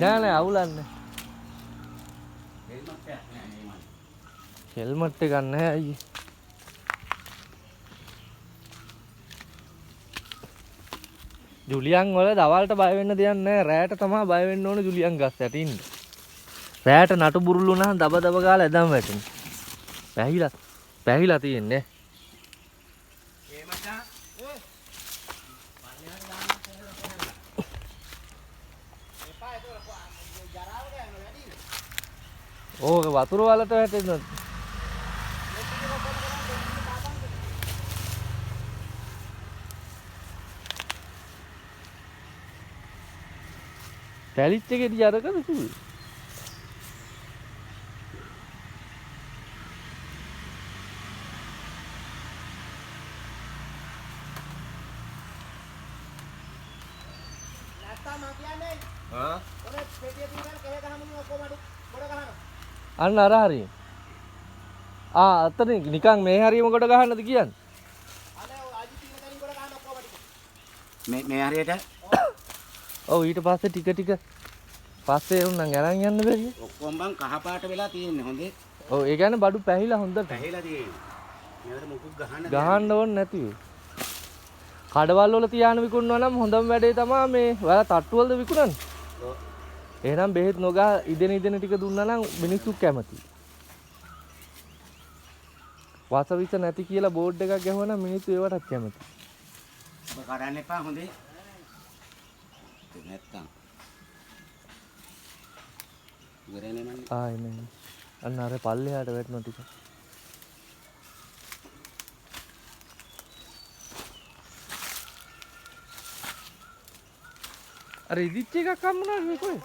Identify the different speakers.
Speaker 1: නෑ නෑ අවුලන්නේ. හෙල්මට් එක ගන්න නැහැ අයියේ. ජුලියන් වල දවල්ට බය වෙන්න දෙයක් නැහැ. රැයට තමයි බය වෙන්න ඕනේ ජුලියන් ගස් යට ඉන්න. රැයට නටු බුරුල් වුණාම දබ දබ ගාලා එදම වැටෙනවා. පැහිලා තියෙන්නේ.
Speaker 2: ඒ මචං
Speaker 1: ඕක වතුර වලට වැටෙනවා. පැලිච් එකේදී අරකද කිව්වේ? අන්න අර හරිය. අතන නිකන් මේ හරියම කොට ගහන්නද කියන්නේ?
Speaker 2: මේ හරියට
Speaker 1: ඔව් ඊට පස්සේ ටික ටික පස්සේ උන්නම් අරන් යන්න බැරිය.
Speaker 2: ඔක්කොම බං කහ පාට වෙලා තියෙන්නේ හොඳේ.
Speaker 1: ඔව් ඒ කියන්නේ බඩු පැහිලා හොඳට.
Speaker 2: පැහිලා තියෙන්නේ. මේවට මුකුත්
Speaker 1: ගහන්න ඕනේ නැතිව. කඩවල් වල තියාන විකුණනවා නම් හොඳම වැඩේ තමයි මේ ඔයාලා තට්ටු වලද විකුණන්නේ? ඔව්. එහෙනම් බෙහෙත් නොගහ ඉදෙන ටික දුන්නා නම් මිනිස්සු කැමතියි. වාසවිස නැති කියලා බෝඩ් එකක් ගැහුවා නම් මිනිස්සු ඒවටත් කැමතියි.
Speaker 2: ඔබ කරන්න එපා හොඳේ. නැත්තම්. ඉවරනේ මන්නේ.
Speaker 1: ආයි නෑ. අන්න අර පල්ලෙහාට වැටෙනවා ටික. අර ඉදිච්ච එකක් හම්බුණා නේ කොහෙද?